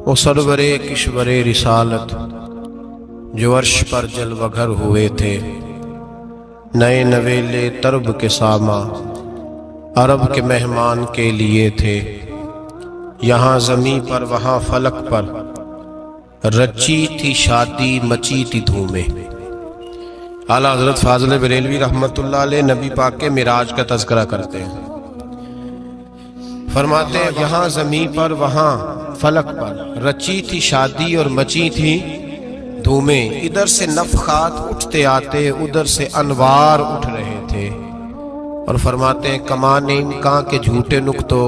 وہ سرور کشور رسالت جو عرش پر جلوہ گر ہوئے تھے، نئے نویلے طرب کے ساما عرب کے مہمان کے لیے تھے۔ یہاں زمیں پر وہاں فلک پر رچی تھی شادی مچی تھی دھومیں۔ اعلیٰ حضرت فاضل بریلوی رحمۃ اللہ علیہ نبی پاک کے معراج کا تذکرہ کرتے ہیں، فرماتے ہیں یہاں زمیں پر وہاں فلک پر رچی تھی شادی اور مچی تھی دھومیں۔ ادھر سے نفخات اٹھتے آتے، ادھر سے انوار اٹھ رہے تھے، اور فرماتے ہیں کمان امکان کے جھوٹے نکتو،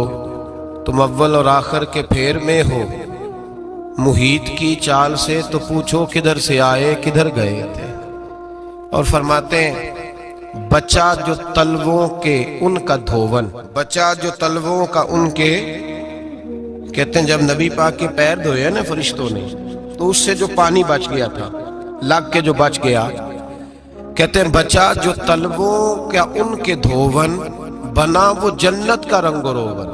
تم اول اور آخر کے پھیر میں ہو، محیط کی چال سے تو پوچھو کدھر سے آئے کدھر گئے تھے۔ اور فرماتے ہیں بچہ جو تلووں کے ان کا دھوون، بچہ جو تلووں کا ان کے، کہتے ہیں جب نبی پاک کے پیر دھوئے نا فرشتوں نے تو اس سے جو پانی بچ گیا تھا، لگ کے جو بچ گیا، کہتے ہیں بچہ جو تلووں کا ان کے دھوون بنا وہ جنت کا رنگ و روغن۔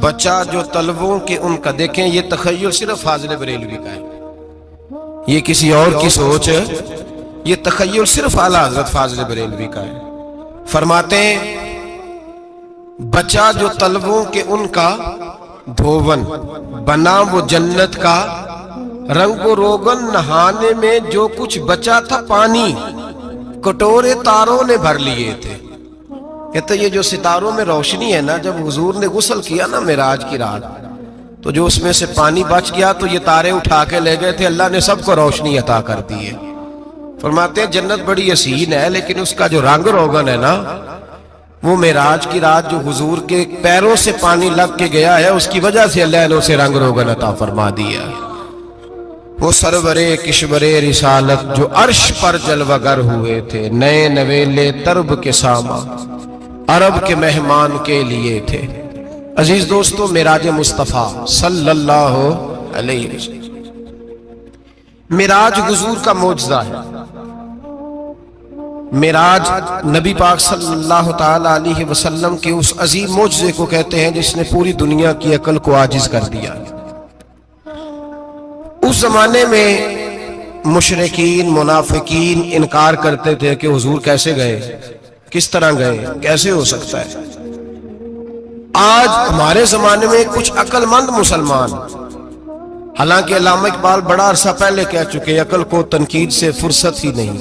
بچہ جو تلووں کے ان کا، دیکھیں یہ تخیل صرف فاضل بریلوی کا ہے، یہ کسی اور کی سوچ ہے، یہ تخیل صرف اعلیٰ حضرت فاضل بریلوی کا ہے۔ فرماتے ہیں بچہ جو تلووں کے ان کا دھوون بنا وہ جنت کا رنگ و روغن، نہانے میں جو کچھ بچا تھا پانی کٹورے تاروں نے بھر لیے تھے۔ کہتے یہ جو ستاروں میں روشنی ہے نا، جب حضور نے غسل کیا نا معراج کی رات، تو جو اس میں سے پانی بچ گیا تو یہ تارے اٹھا کے لے گئے تھے، اللہ نے سب کو روشنی عطا کر دی ہے۔ فرماتے ہیں جنت بڑی حسین ہے، لیکن اس کا جو رنگ روغن ہے نا، وہ معراج کی رات جو حضور کے پیروں سے پانی لگ کے گیا ہے، اس کی وجہ سے اللہ نے اسے رنگ روغن عطا فرما دیا۔ وہ سرور کشور رسالت جو عرش پر جلوہ گر ہوئے تھے، نئے نویلے طرب کے ساما عرب کے مہمان کے لیے تھے۔ عزیز دوستو، معراج مصطفیٰ صلی اللہ علیہ وسلم، معراج حضور کا معجزہ ہے۔ معراج نبی پاک صلی اللہ تعالی علیہ وسلم کے اس عظیم معجزے کو کہتے ہیں جس نے پوری دنیا کی عقل کو عاجز کر دیا۔ اس زمانے میں مشرکین منافقین انکار کرتے تھے کہ حضور کیسے گئے، کس طرح گئے، کیسے ہو سکتا ہے۔ آج ہمارے زمانے میں کچھ عقل مند مسلمان، حالانکہ علامہ اقبال بڑا عرصہ پہلے کہہ چکے عقل کو تنقید سے فرصت ہی نہیں،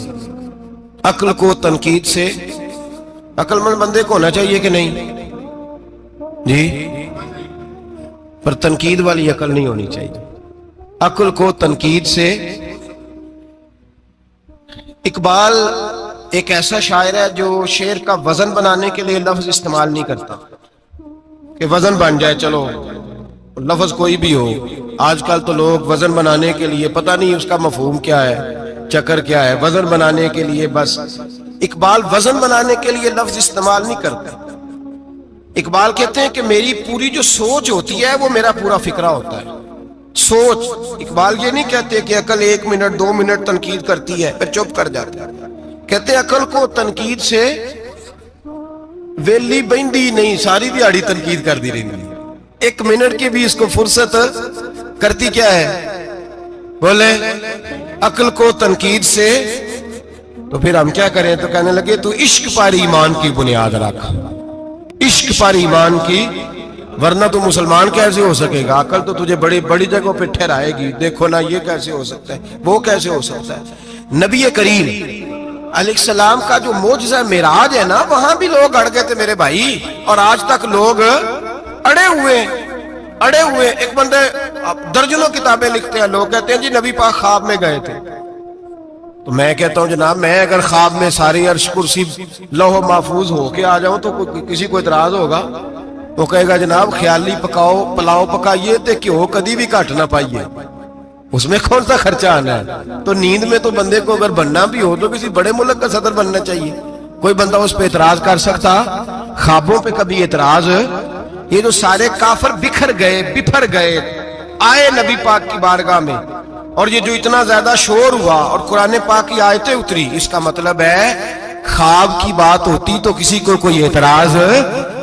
عقل کو تنقید سے، عقل مند بندے کو ہونا چاہیے کہ نہیں جی، پر تنقید والی عقل نہیں ہونی چاہیے، عقل کو تنقید سے۔ اقبال ایک ایسا شاعر ہے جو شعر کا وزن بنانے کے لیے لفظ استعمال نہیں کرتا کہ وزن بن جائے، چلو لفظ کوئی بھی ہو۔ آج کل تو لوگ وزن بنانے کے لیے پتہ نہیں اس کا مفہوم کیا ہے، چکر کیا ہے، وزن بنانے کے لیے بس۔ اقبال وزن بنانے کے لیے لفظ استعمال نہیں کرتا۔ اقبال کہتے ہیں کہ میری پوری جو سوچ ہوتی ہے وہ میرا پورا فکرہ ہوتا ہے، سوچ۔ اقبال یہ نہیں کہتے کہ عقل 1 منٹ 2 منٹ تنقید کرتی ہے پھر چپ کر جاتی ہے، کہتے ہیں عقل کو تنقید سے ویلی بہندی نہیں، ساری دیہاڑی تنقید کر دی رہی، 1 منٹ کی بھی اس کو فرصت کرتی کیا ہے، بولے عقل کو تنقید سے۔ تو پھر ہم کیا کریں، تو کہنے لگے تو عشق پر ایمان کی بنیاد رکھ، عشق پر ایمان کی، ورنہ تو مسلمان کیسے ہو سکے گا، عقل تو تجھے بڑی بڑی جگہوں پہ ٹھہرائے گی، دیکھو نا یہ کیسے ہو سکتا ہے، وہ کیسے ہو سکتا ہے۔ نبی کریم علیہ السلام کا جو معجزہ معراج ہے نا، وہاں بھی لوگ اڑ گئے تھے میرے بھائی، اور آج تک لوگ اڑے ہوئے۔ ایک بندے درجنوں کتابیں لکھتے ہیں، لوگ کہتے ہیں جی نبی پاک خواب میں گئے تھے، تو میں کہتا ہوں جناب میں اگر خواب میں ساری عرش کرسی لوح محفوظ ہو کے آ جاؤں تو کسی کو اعتراض ہوگا؟ وہ کہے گا جناب خیالی پلاؤ پکائیے تے کیوں کدی بھی گھٹ نہ پائیے، اس میں کون سا خرچہ آنا ہے۔ تو نیند میں تو بندے کو اگر بننا بھی ہو تو کسی بڑے ملک کا صدر بننا چاہیے، کوئی بندہ اس پہ اعتراض کر سکتا؟ خوابوں پہ کبھی اعتراض؟ یہ جو سارے کافر بکھر گئے آئے نبی پاک کی بارگاہ میں، اور یہ جو اتنا زیادہ شور ہوا اور قرآن پاک کی آیتیں اتری، اس کا مطلب ہے خواب کی بات ہوتی تو کسی کو کوئی اعتراض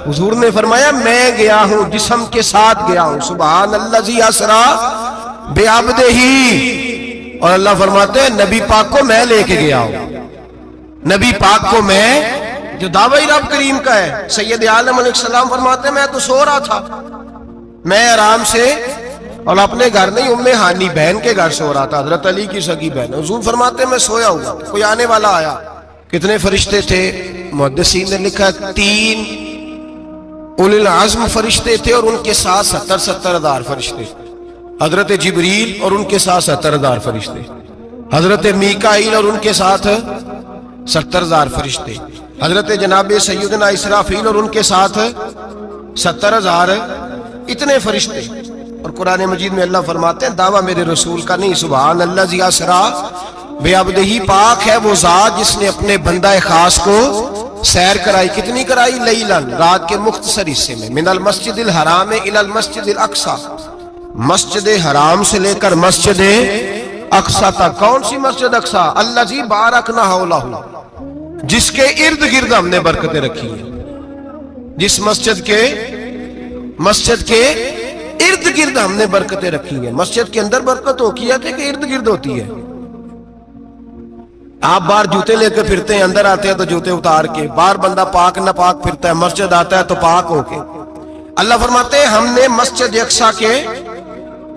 حضور نے فرمایا میں گیا ہوں، جسم کے ساتھ گیا ہوں، سبحان الذی اسرا بعبدہ، اور اللہ فرماتے ہیں نبی پاک کو میں لے کے گیا ہوں، نبی پاک کو میں، جو دعوی رب کریم کا ہے۔ سید عالم علیہ السلام فرماتے ہیں میں تو سو رہا تھا، میں آرام سے، اور اپنے گھر نہیں، ام ہانی بہن کے گھر سو رہا تھا، حضرت علی کی سگی بہن۔ حضور فرماتے ہیں میں سویا ہوا، کوئی آنے والا آیا۔ کتنے فرشتے تھے؟ محدثین نے لکھا 3 اولی العزم فرشتے تھے، اور ان کے ساتھ 70 ہزار فرشتے، حضرت جبریل اور ان کے ساتھ 70 ہزار فرشتے، حضرت میکائیل اور ان کے ساتھ 70 ہزار فرشتے، حضرت جناب سیدنا اسرافیل اور ان کے ساتھ 70 ہزار، اتنے فرشتے۔ اور قرآن مجید میں اللہ فرماتے ہیں دعویٰ میرے رسول کا نہیں، سبحان الذی اسرا بعبدہ، پاک ہے وہ ذات جس نے اپنے بندہ خاص کو سیر کرائی۔ کتنی کرائی؟ لیلاً، رات کے مختصر حصے میں، من المسجد الحرام الی المسجد الاقصی، مسجد حرام سے لے کر مسجد اقصی تک۔ کون سی مسجد اقصی؟ الذی بارکنا حولہ، جس کے ارد گرد ہم نے برکتیں رکھی ہیں، جس مسجد کے ارد گرد ہم نے برکتیں رکھی ہیں۔ مسجد کے اندر برکت ہوتی ہے کہ ارد گرد ہوتی ہے؟ آپ باہر جوتے لے کے پھرتے ہیں، اندر آتے ہیں تو جوتے اتار کے، باہر بندہ پاک نہ پاک پھرتا ہے، مسجد آتا ہے تو پاک ہو کے۔ اللہ فرماتے ہیں ہم نے مسجد اقصی کے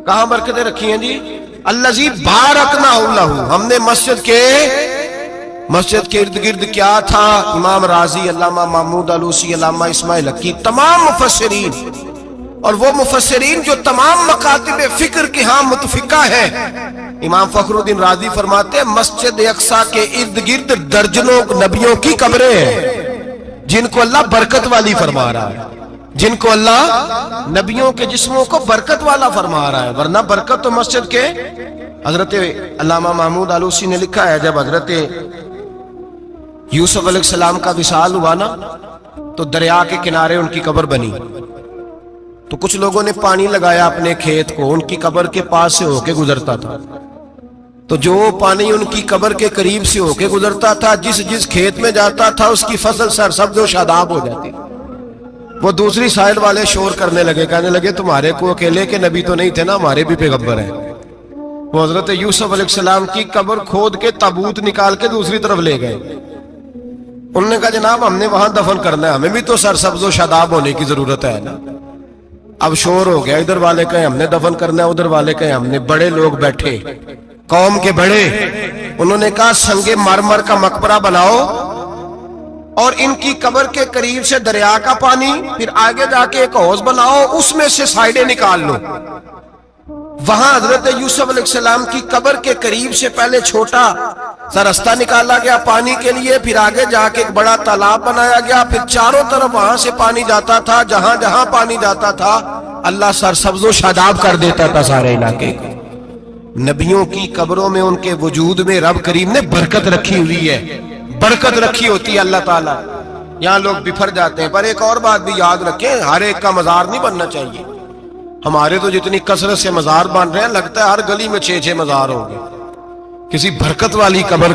کہاں برکتیں رکھی ہیں جی؟ الذی بارکنا حولہ، ہم نے مسجد کے ارد گرد کیا تھا؟ امام راضی، علامہ محمود علوسی، علامہ اسماعیل حقی، تمام مفسرین، اور وہ مفسرین جو تمام مکاتب فکر کے ہاں متفقہ ہیں۔ امام فخر الدین رازی فرماتے ہیں مسجد اقصی کے ارد گرد درجنوں نبیوں کی قبریں ہیں، جن کو اللہ برکت والی فرما رہا ہے، جن کو اللہ نبیوں کے جسموں کو برکت والا فرما رہا ہے، ورنہ برکت تو مسجد کے۔ حضرت علامہ محمود علوسی نے لکھا ہے جب حضرت یوسف علیہ السلام کا وصال ہوا نا، تو دریا کے کنارے ان کی قبر بنی، تو کچھ لوگوں نے پانی لگایا اپنے کھیت کو، ان کی قبر کے پاس سے ہو کے گزرتا تھا، تو جو پانی ان کی قبر کے قریب سے ہو کے گزرتا تھا، جس کھیت میں جاتا تھا اس کی فصل سرسبز و شاداب ہو جاتی۔ وہ دوسری سائڈ والے شور کرنے لگے، کہنے لگے تمہارے کو اکیلے کے نبی تو نہیں تھے نا، ہمارے بھی پیغمبر ہیں۔ وہ حضرت یوسف علیہ السلام کی قبر کھود کے تابوت نکال کے دوسری طرف لے گئے۔ انہوں نے کہا جناب ہم نے وہاں دفن کرنا ہے، ہمیں بھی تو سرسبز و شاداب ہونے کی ضرورت ہے نا۔ اب شور ہو گیا، ادھر والے کہیں ہم نے دفن کرنا ہے، ادھر والے کہیں ہم نے۔ بڑے لوگ بیٹھے، قوم کے بڑے، انہوں نے کہا سنگ مرمر کا مقبرہ بناؤ، اور ان کی قبر کے قریب سے دریا کا پانی، پھر آگے جا کے ایک حوض بناؤ، اس میں سے سائیڈیں نکال لو۔ وہاں حضرت یوسف علیہ السلام کی قبر کے قریب سے پہلے چھوٹا سا راستہ نکالا گیا پانی کے لیے، پھر آگے جا کے ایک بڑا تالاب بنایا گیا، پھر چاروں طرف وہاں سے پانی جاتا تھا، جہاں جہاں پانی جاتا تھا اللہ سرسبز و شاداب کر دیتا تھا سارے علاقے کو۔ نبیوں کی قبروں میں، ان کے وجود میں رب کریم نے برکت رکھی ہوئی ہے، برکت رکھی ہوتی ہے اللہ تعالیٰ۔ یہاں لوگ بفر جاتے ہیں، پر ایک اور بات بھی یاد رکھیں، ہر ایک کا مزار نہیں بننا چاہیے۔ ہمارے تو جتنی کثرت سے مزار بن رہے ہیں، لگتا ہے ہر گلی میں 6 مزار ہوں گے۔ کسی برکت والی قبر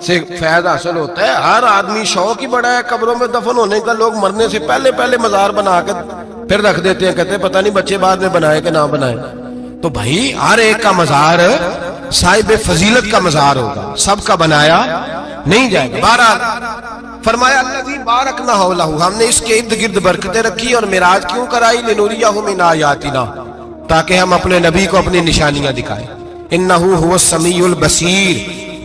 سے فیض حاصل ہوتا ہے۔ ہر آدمی شوق ہی بڑا ہے قبروں میں دفن ہونے کا، لوگ مرنے سے پہلے مزار بنا کے پھر رکھ دیتے ہیں، کہتے ہیں پتہ نہیں بچے بعد میں بنائے کہ نہ بنائے۔ تو بھائی ہر ایک کا مزار صاحب فضیلت کا مزار ہوگا، سب کا بنایا نہیں جائے گا۔ بہرحال فرمایا الذی بارکنا حولہ، ہم نے اس کے ارد گرد برکتیں رکھی، اور معراج کیوں کرائی؟ لنوریہ من آیاتنا، تاکہ ہم اپنے نبی کو اپنی نشانیاں دکھائیں۔ انہ هو السمیع البصیر،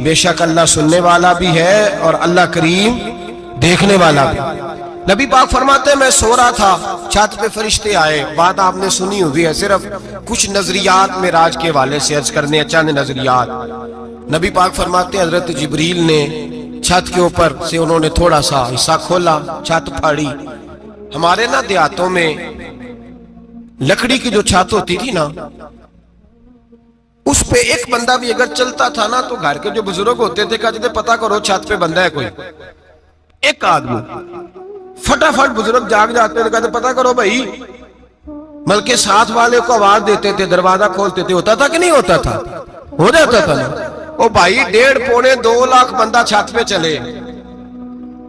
بے شک اللہ سننے والا بھی ہے اور اللہ کریم دیکھنے والا بھی۔ نبی پاک فرماتے ہیں میں سو رہا تھا، چھت پہ فرشتے آئے، بات آپ نے سنی ہوئی ہے، صرف کچھ نظریات معراج کے حوالے سے عرض کرنے ہیں، چند نظریات۔ نبی پاک فرماتے ہیں حضرت جبریل نے چھت کے اوپر سے انہوں نے تھوڑا سا حصہ کھولا، چھت پھاڑی۔ ہمارے نا دیہاتوں میں لکڑی کی جو چھت ہوتی تھی نا، اس پہ ایک بندہ بھی اگر چلتا تھا نا، تو گھر کے جو بزرگ ہوتے تھے کہتے تھے پتہ کرو چھت پہ بندہ ہے کوئی۔ ایک آدمی فٹافٹ بزرگ جاگ جاتے تھے، کہتے پتہ کرو بھائی، بلکہ ساتھ والے کو آواز دیتے تھے، دروازہ کھولتے تھے۔ ہوتا تھا کہ نہیں ہوتا تھا؟ ہو جاتا تھا نا۔ او بھائی 1.5-2 لاکھ بندہ چھت پہ چلے،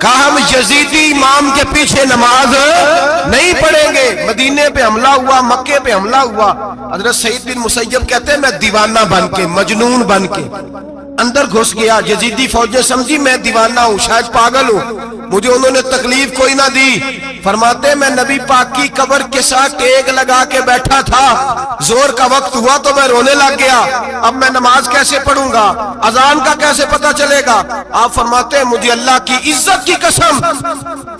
کہا ہم یزیدی امام کے پیچھے نماز نہیں پڑھیں گے. مدینے پہ حملہ ہوا, مکے پہ حملہ ہوا. حضرت سعید بن مسیب کہتے ہیں میں دیوانہ بن کے, مجنون بن کے اندر گھس گیا. یزیدی فوجیں سمجھی میں دیوانہ ہوں, شاید پاگل ہوں, مجھے انہوں نے تکلیف کوئی نہ دی. فرماتے میں نبی پاک کی قبر کے ساتھ ٹیک لگا کے بیٹھا تھا, زور کا وقت ہوا تو میں رونے لگ گیا. اب میں نماز کیسے پڑھوں گا, اذان کا کیسے پتہ چلے گا؟ آپ فرماتے ہیں مجھے اللہ کی عزت کی قسم,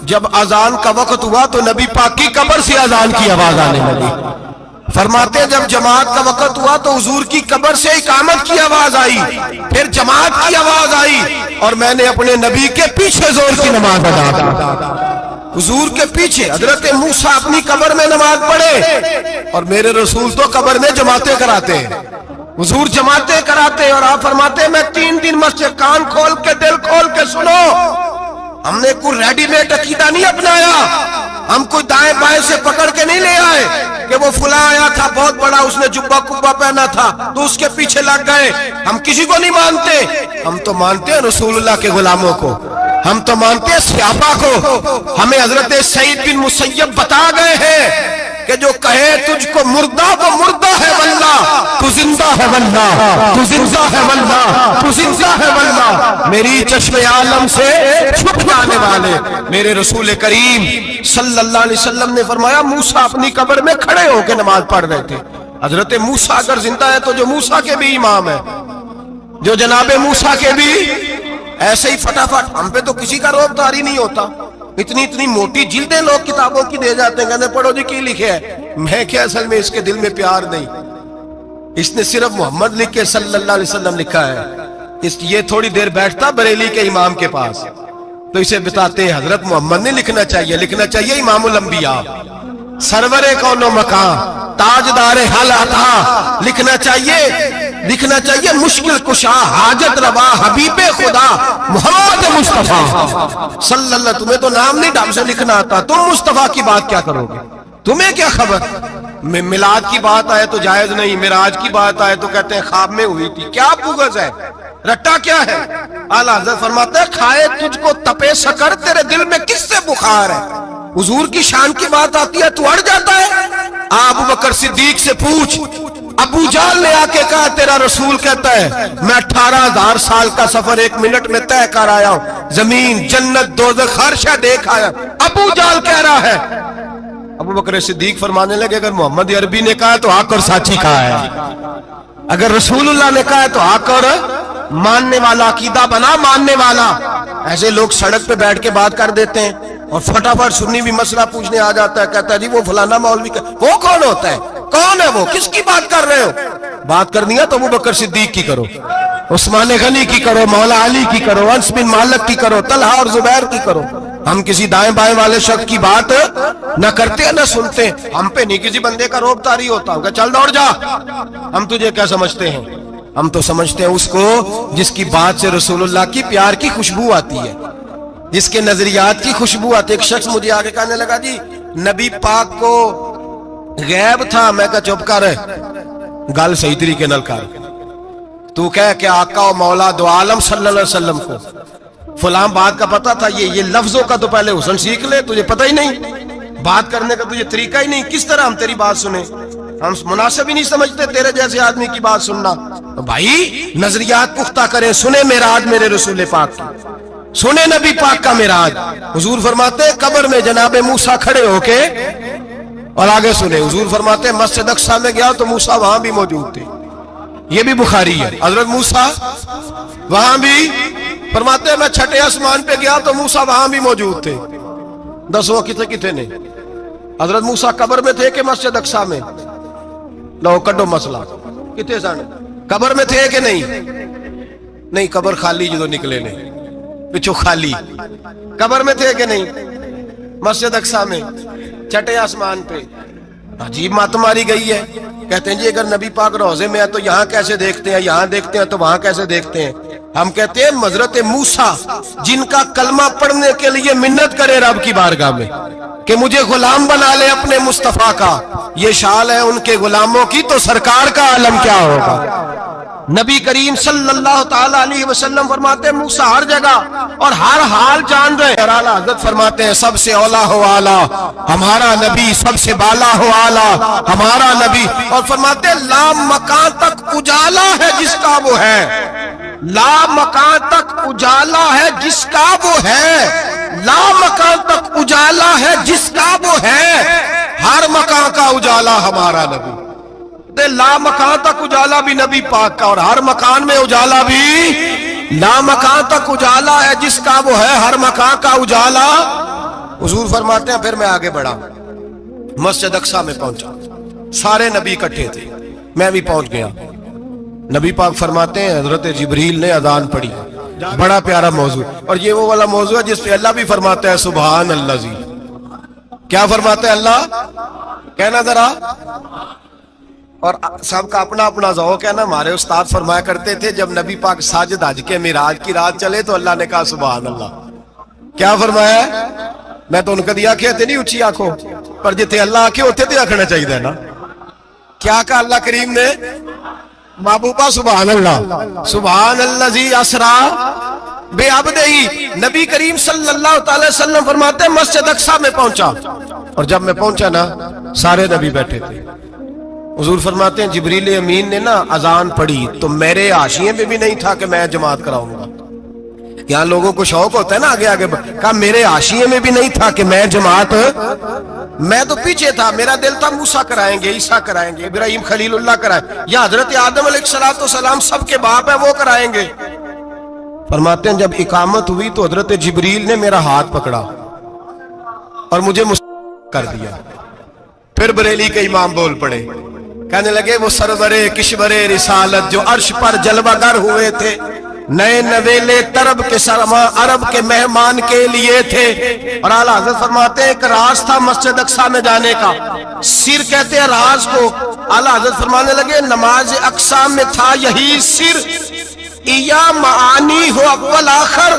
جب اذان کا وقت ہوا تو نبی پاک کی قبر سے اذان کی آواز آنے لگی. فرماتے جب جماعت کا وقت ہوا تو حضور کی قبر سے اقامت کی آواز آئی, پھر جماعت کی آواز آئی, اور میں نے اپنے نبی کے پیچھے زور کی نماز ادا کی. حضور کے پیچھے حضرت موسیٰ اپنی قبر میں نماز پڑھے, اور میرے رسول تو قبر میں جماعتیں کراتے ہیں. حضور جماعتیں کراتے, اور آپ فرماتے میں 3 دن مسجد, کان کھول کے دل کھول کے سنو, ہم نے کوئی ریڈی میڈ عقیدہ نہیں اپنایا, ہم کوئی دائیں بائیں سے پکڑ کے نہیں لے آئے کہ وہ فلاں آیا تھا بہت بڑا, اس نے جبہ کبہ پہنا تھا تو اس کے پیچھے لگ گئے. ہم کسی کو نہیں مانتے, ہم تو مانتے ہیں رسول اللہ کے غلاموں کو, ہم تو مانتے ہیں صحابہ کو. ہمیں حضرت سعید بن مسیب بتا گئے ہیں کہ جو کہے تجھ کو مردہ وہ مردہ ہے واللہ, تو زندہ ہے واللہ, تو زندہ ہے واللہ, تو زندہ ہے واللہ. میری چشم عالم سے چھپ جانے والے میرے رسول کریم صلی اللہ علیہ وسلم نے فرمایا موسیٰ اپنی قبر میں کھڑے ہو کے نماز پڑھ رہے تھے. حضرت موسیٰ اگر زندہ ہے تو جو موسیٰ کے بھی امام ہے, جو جناب موسیٰ کے بھی ایسے ہی فٹافٹ. ہم پہ تو کسی کا روب داری نہیں ہوتا, اتنی اتنی موٹی جلدیں لوگ کتابوں کی دے جاتے ہیں, کہتے پڑھو جی کی لکھے ہے. میں کیا, اصل میں اس کے دل میں پیار نہیں, اس نے صرف محمد لکھ کے صلی اللہ علیہ وسلم لکھا ہے. یہ تھوڑی دیر بیٹھتا بریلی کے امام کے پاس تو اسے بتاتے ہیں حضرت محمد نے لکھنا چاہیے, لکھنا چاہیے امام الانبیاء, سرور کون و مکان, تاجدار حال عطا, لکھنا چاہیے مشکل کشا, حاجت روا, حبیب خدا محمد مصطفیٰ صلی اللہ. تمہیں تو نام نہیں ڈھنگ سے لکھنا آتا, تم مصطفیٰ کی بات کیا کرو گے, تمہیں کیا خبر. میلاد کی بات آئے تو جائز نہیں, معراج کی بات آئے تو کہتے ہیں خواب میں ہوئی تھی. کیا بغض ہے, رٹا کیا ہے. اعلیٰ حضرت فرماتا ہے کھائے تجھ کو تپے سکر, تیرے دل میں کس سے بخار ہے. حضور کی شان کی بات آتی ہے تو اڑ جاتا ہے. ابو بکر صدیق سے پوچھ, ابو جہل نے آ کے کہا تیرا رسول کہتا ہے میں 18,000 سال کا سفر 1 منٹ میں طے کر آیا ہوں, زمین جنت دوزخ ہر شے دیکھ آیا. ابو جہل کہہ رہا ہے. ابو بکر صدیق فرمانے لگے اگر محمد عربی نے کہا تو حق اور ساتھی کہا ہے, اگر رسول اللہ نے کہا تو حق اور ماننے والا, عقیدہ بنا ماننے والا. ایسے لوگ سڑک پہ بیٹھ کے بات کر دیتے ہیں اور فٹافٹ سنی بھی مسئلہ پوچھنے آ جاتا ہے, کہتا ہے جی وہ فلانا مولوی کا, وہ کون ہوتا ہے, کون ہے وہ, کس کی بات کر رہے ہو. بات کرنی ہے تو ابو بکر صدیق کی کرو, عثمان غنی کی کرو, مولا علی کی کرو, انس بن مالک کی کرو, طلحہ اور زبیر کی کرو. ہم کسی دائیں بائیں والے شخص کی بات نہ کرتے نہ سنتے. ہم پہ نہیں کسی بندے کا روب طاری ہوتا ہوں کہ چل دوڑ جا, ہم تجھے کیا سمجھتے ہیں. ہم تو سمجھتے ہیں اس کو جس کی بات سے رسول اللہ کی پیار کی خوشبو آتی ہے, جس کے نظریات کی خوشبو آتی ہے. ایک شخص مجھے آگے کہنے لگا جی نبی پاک کو غیب تھا. میں کہا چپ کر, گل صحیح طریقے نال کر. تو کہہ کہ آقا و مولا دو عالم صلی اللہ علیہ وسلم کو فلاں بات کا پتا تھا, یہ لفظوں کا تو پہلے حسن سیکھ لے, تجھے پتہ ہی نہیں, بات کرنے کا تجھے طریقہ ہی نہیں, کس طرح ہم تیری بات سنیں. ہم مناسب ہی نہیں سمجھتے تیرے جیسے آدمی کی بات سننا. بھائی نظریات پختہ کریں, سنیں معراج میرے رسول پاک کی, سنیں نبی پاک کا معراج. حضور فرماتے قبر میں جناب موسیٰ کھڑے ہو کے, اور آگے سنیں حضور فرماتے مسجد اقصی میں گیا تو موسیٰ وہاں بھی موجود تھے. یہ بھی بخاری ہے. حضرت موسیٰ وہاں بھی فرماتے میں 6 آسمان پہ گیا تو موسیٰ وہاں بھی موجود تھے. 10 وہ کتنے نے, حضرت موسیٰ قبر میں تھے کہ مسجد اقصی میں, لو کڈو مسئلہ, کتنے سن قبر میں تھے کہ نہیں, قبر خالی جو نکلے نے پچھو خالی, قبر میں تھے کہ نہیں, مسجد اقصی میں 6 آسمان پہ. عجیب مات ماری گئی ہے. کہتے ہیں جی اگر نبی پاک روضے میں ہے تو یہاں کیسے دیکھتے ہیں, یہاں دیکھتے ہیں تو وہاں کیسے دیکھتے ہیں. ہم کہتے ہیں حضرت موسیٰ جن کا کلمہ پڑھنے کے لیے منت کرے رب کی بارگاہ میں کہ مجھے غلام بنا لے اپنے مصطفیٰ کا, یہ شال ہے ان کے غلاموں کی, تو سرکار کا عالم کیا ہوگا. نبی کریم صلی اللہ تعالی علیہ وسلم فرماتے ہیں موسیٰ ہر جگہ اور ہر حال جان رہے ہیں. اور اعلیٰ حضرت فرماتے ہیں سب سے اولا ہو اعلیٰ ہمارا نبی، سب سے بالا ہو اعلیٰ ہمارا نبی. اور فرماتے ہیں لا مکان تک اجالا ہے جس کا وہ ہے، لا مکان تک اجالا ہے جس کا وہ ہے، لا مکان تک اجالا ہے جس کا وہ ہے، ہر مکان کا اجالا ہمارا نبی. لا مکان تک اجالا بھی نبی پاک کا، اور ہر مکان میں اجالا بھی، لا مکان تک اجالا ہے جس کا وہ ہے، ہر مکان کا اجالا. حضور فرماتے ہیں پھر میں آگے بڑھا، مسجد اقصی میں پہنچا، سارے نبی اکٹھے تھے، میں بھی پہنچ گیا. نبی پاک فرماتے ہیں حضرت جبریل نے اذان پڑھی. بڑا پیارا موضوع، اور یہ وہ والا موضوع ہے جس پہ اللہ بھی فرماتا ہے سبحان اللہ زی. کیا فرماتا ہے اللہ؟ کہنا ذرا. اور سب کا اپنا اپنا ذوق ہے نا. ہمارے استاد فرمایا کرتے تھے جب نبی پاک ساجد حج کے معراج کی رات چلے تو اللہ نے کہا سبحان اللہ. کیا فرمایا ہے؟ میں تو ان کا دیا کہتے نہیں اچھی آنکھوں پر جتنے اللہ آنکھیں ہوتے تھے آنکھنا چاہیے نا. کیا کہا اللہ کریم نے؟ محبوبہ سبحان اللہ، سبحان اللہ زی اسرا بے عبدہی. نبی کریم صلی اللہ تعالی وسلم فرماتے ہیں مسجد اقصی میں پہنچا، اور جب میں پہنچا نا سارے نبی بیٹھے تھے. حضور فرماتے ہیں جبریل امین نے نا اذان پڑھی تو میرے حاشیے میں بھی نہیں تھا کہ میں جماعت کراؤں گا. یہاں لوگوں کو شوق ہوتا ہے نا آگے آگے، کہا میرے حاشیے میں بھی نہیں تھا کہ میں جماعت، میں تو پیچھے تھا. میرا دل تھا موسیٰ کرائیں گے، عیسیٰ کرائیں گے، ابراہیم خلیل اللہ کرائیں، یا حضرت آدم علیہ السلام سب کے باپ ہے وہ کرائیں گے. فرماتے ہیں جب اقامت ہوئی تو حضرت جبریل نے میرا ہاتھ پکڑا اور مجھے کر دیا. پھر بریلی کے امام بول پڑے، کہنے لگے وہ سرور کشور رسالت جو عرش پر جلوہ گر ہوئے تھے، نئے نویلے طرب کے سرما عرب کے مہمان کے لیے تھے. اور اعلیٰ حضرت فرماتے ہیں ایک راز تھا مسجد اقصی میں جانے کا، سر کہتے ہیں راز کو. اعلیٰ حضرت فرمانے لگے نماز اقصی میں تھا یہی سر، یا معانی ہو اول آخر،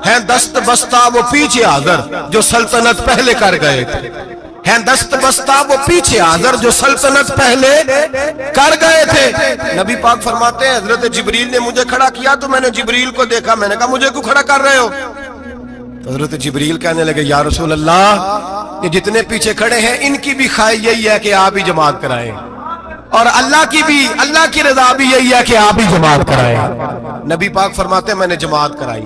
ہیں دست بستہ وہ پیچھے حاضر جو سلطنت پہلے کر گئے تھے، ہیں دست بستہ وہ پیچھے حاضر جو سلطنت پہلے کر گئے تھے. نبی پاک فرماتے ہیں حضرت جبریل نے مجھے کھڑا کیا تو میں نے جبریل کو دیکھا، میں نے کہا مجھے کیوں کھڑا کر رہے ہو؟ حضرت جبریل کہنے لگے یا رسول اللہ یہ جتنے پیچھے کھڑے ہیں ان کی بھی خواہش یہی ہے کہ آپ ہی جماعت کرائیں، اور اللہ کی رضا بھی یہی ہے کہ آپ ہی جماعت کرائیں. نبی پاک فرماتے ہیں میں نے جماعت کرائی.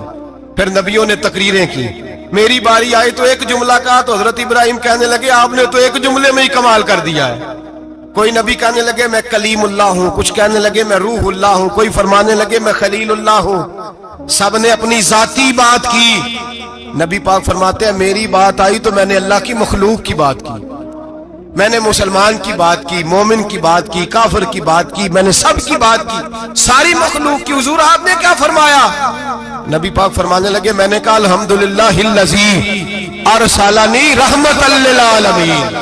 پھر نبیوں نے تقریریں کی، میری باری آئی تو ایک جملہ کہا تو حضرت ابراہیم کہنے لگے آپ نے تو ایک جملے میں ہی کمال کر دیا ہے. کوئی نبی کہنے لگے میں کلیم اللہ ہوں، کچھ کہنے لگے میں روح اللہ ہوں، کوئی فرمانے لگے میں خلیل اللہ ہوں. سب نے اپنی ذاتی بات کی. نبی پاک فرماتے ہیں میری بات آئی تو میں نے اللہ کی مخلوق کی بات کی، میں نے مسلمان کی بات کی، مومن کی بات کی، کافر کی بات کی، میں نے سب کی بات کی، ساری مخلوق کی. حضور آپ نے کیا فرمایا؟ نبی پاک فرمانے لگے میں نے کہا الحمدللہ الذی ارسلنی رحمۃ للعالمین.